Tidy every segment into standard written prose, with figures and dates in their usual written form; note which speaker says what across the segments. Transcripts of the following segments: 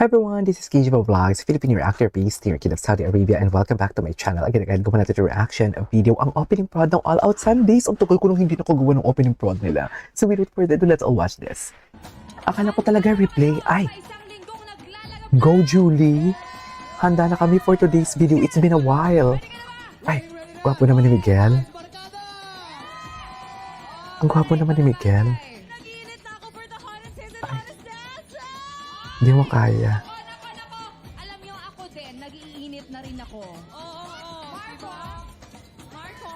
Speaker 1: Everyone, this is Kijibo Vlogs, Philippine reactor based here, Kid of Saudi Arabia, and welcome back to my channel. Again, gumawa natin yung reaction of video ang opening prod ng All Out Sundays. Ang tagal ko nung hindi nakagawa ng opening prod nila. So without further ado, let's all watch this. Akala ko talaga replay. Ay! Go Julie! Handa na kami for today's video. It's been a while. Ay! Gwapo naman ni Miguel. Ang gwapo naman ni Miguel. Ay! Hindi mo kaya.
Speaker 2: Alam niyo ako din, nag-iinit na rin ako. Oo. Marco! Marco!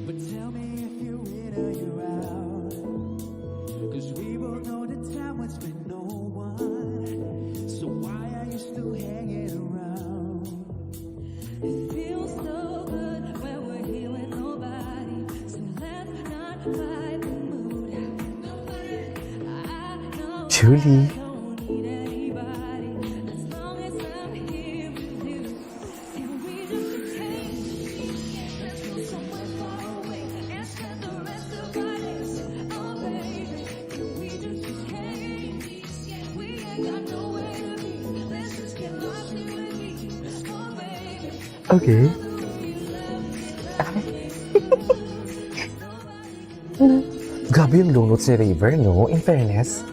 Speaker 3: But tell me if you're in or you're out, 'cause we both know the time when spent no one. So why are you still hanging around?
Speaker 4: It feels so good when we're here with nobody. So let's not fight the mood. I know
Speaker 1: Julie.
Speaker 4: I don't need anybody as long as I'm here with you. Can we just change? Let's go somewhere far away and spend the rest of our days. Oh baby, can we just change? We ain't got nowhere to be. Let's just get lost in with me. Oh baby.
Speaker 1: Okay. Grabe yung low notes ni River, no? In fairness.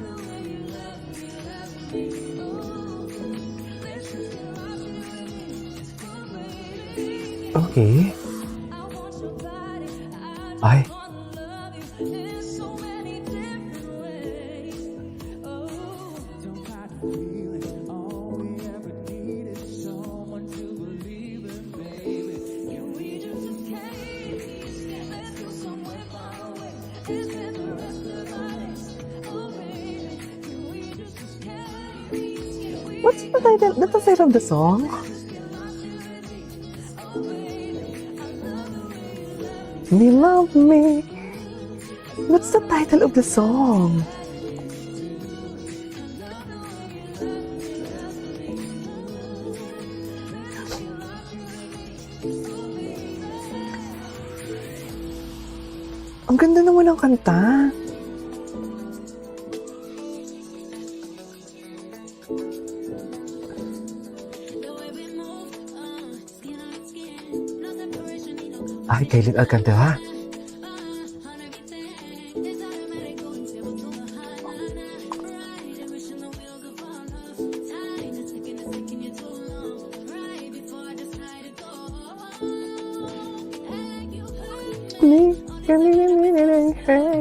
Speaker 1: Okay. Ay.
Speaker 3: Don't fight the feeling. All we ever need is someone to believe in, baby.
Speaker 4: Can we just escape? Let's go somewhere far away and spend the rest of our days. Oh baby, can we just escape?
Speaker 1: What's the title? That's the title of the song? Me love me. What's the title of the song? Ang ganda naman ng kanta. Ay, Kailin Alcantara.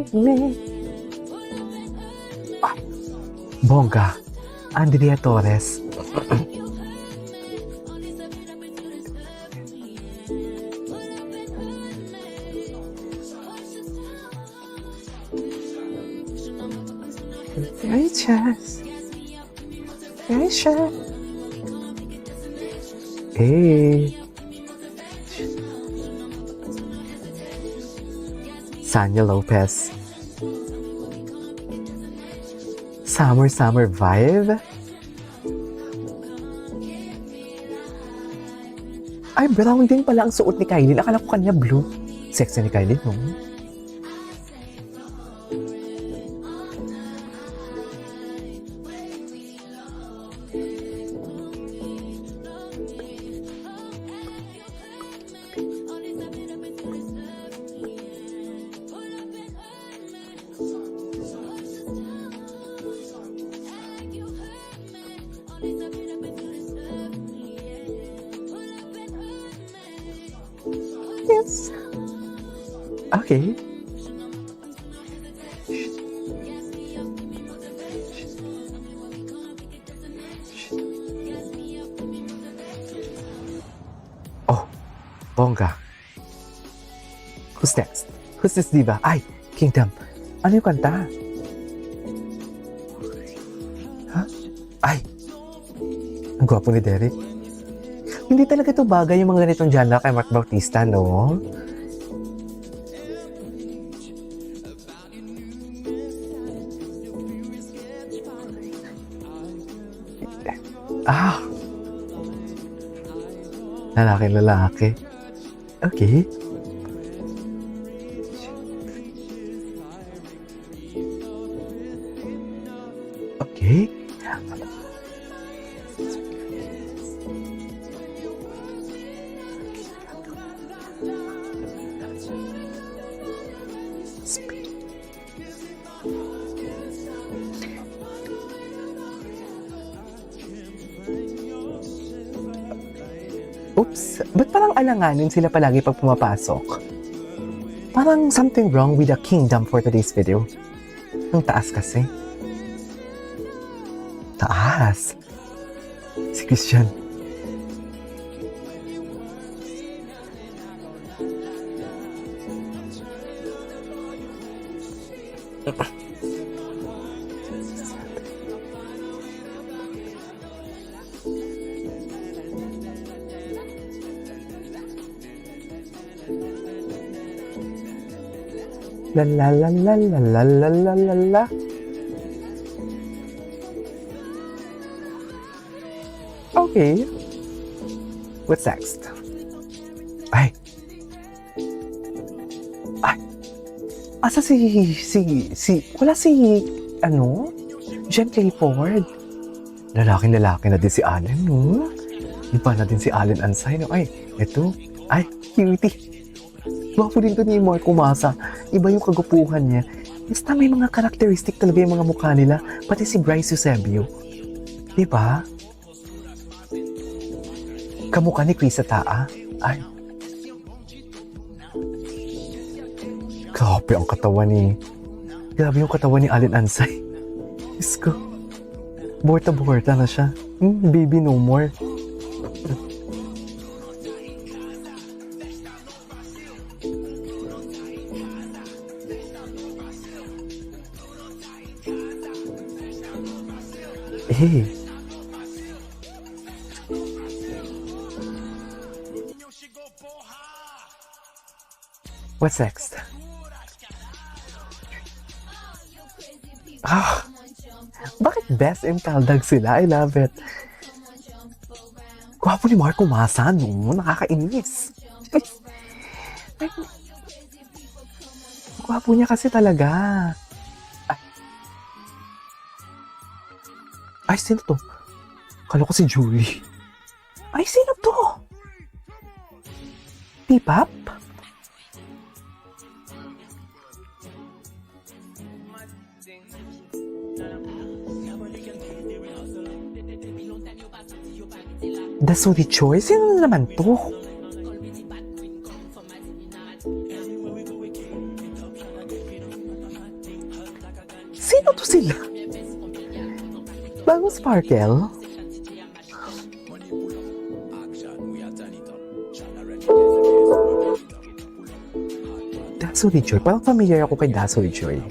Speaker 1: Me. Ah, bongga. Andrea Torres. Righteous. Righteous. Hey. Sanya Lopez. Summer vibe. Ay, brown din pala ang suot ni Kylie. Akala ko kanya blue. Sexy ni Kylie, no? Yes. Okay. Oh, bongga. Who's next? Who's this diva? Ay, Kingdom. Ano yung kanta? Ha? Ay, ang gwapo ni Derek. Hindi talaga ito bagay yung mga ganitong genre kay Mark Bautista, no? Lalaki. Okay. Okay. Oops, ba't parang alanganin sila palagi pag pumapasok? Parang something wrong with the kingdom for today's video. Ang taas kasi. Taas. Si Christian. La la la la la la la la la la. Okay. What's next? Ay. Asa wala Jen Clifford. Lalaki na din si Allen, no? Iba na din si Allen Ansay, no? Ay, eto. Ay, cutie. Gwapo din to ni Marco Masa. Iba yung kagupuhan niya. Basta may mga karakteristik talaga yung mga mukha nila. Pati si Bryce Eusebio. Diba? Kamukha ni Chris Ataa. Ay. Grabe ang katawan ni... Grabe yung katawan ni Allen Ansay. Diyos ko. Borta na siya. Baby no more. Hey. What's next? Bakit best in Caldag sila? I love it. Gwapo ni Marco Masa, no? Nakakainis. Gwapo niya kasi talaga. Ay, sino to? Kala ko si Julie. Ay, sino to? P-pop? Dasuri Choi? Sino na naman to? Sino to sila? Bagong Sparkle? Dasuri Choi? Parang familiar ako kay Dasuri Choi.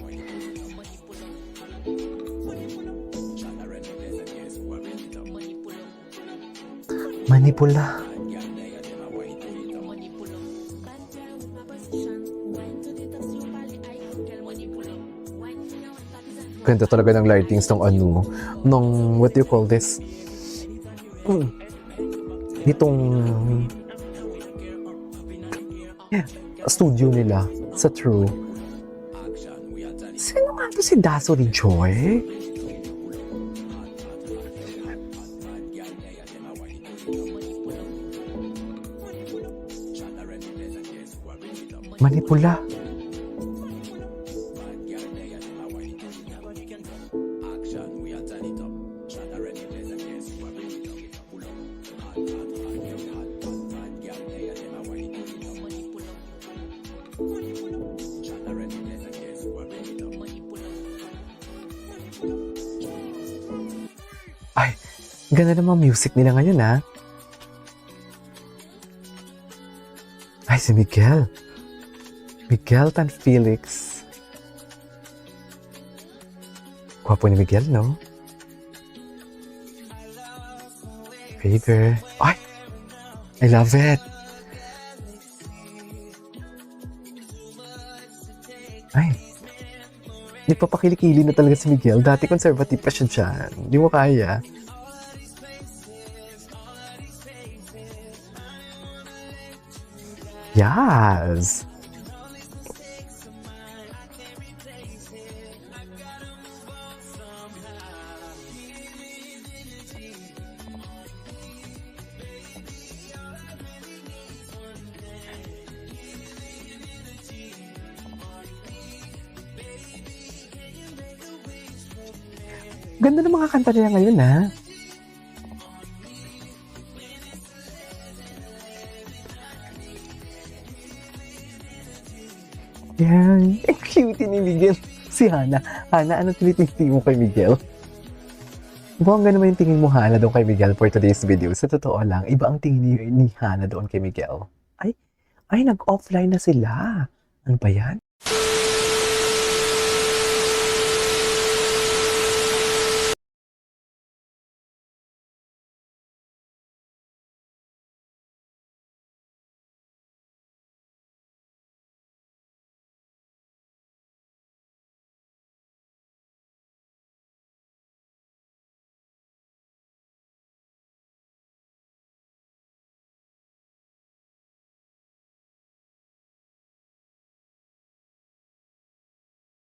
Speaker 1: Manipula. Ganda talaga ng lightings ng what do you call this? Nitong studio nila sa True. Sino nga to si Dasuri Joy? Manipula. Ay, ganda naman music nila ngayon, ha? Ay, si Miguel. Miguel Tan Felix. Gwapo ni Miguel, no? Faber. Ay! I love it! Ay! Nagpapakilikili na talaga si Miguel. Dati conservative pa siya dyan. Hindi mo kaya. Yes! Ganda ng mga kanta nila ngayon, ha? Yan. Ang cute ni Miguel. Si Hana. Hana, anong tinitingin mo kay Miguel? Bongga naman yung tingin mo, Hana, doon kay Miguel for today's video. Sa totoo lang, iba ang tingin ni Hana doon kay Miguel. Ay, nag-offline na sila. Ano ba yan?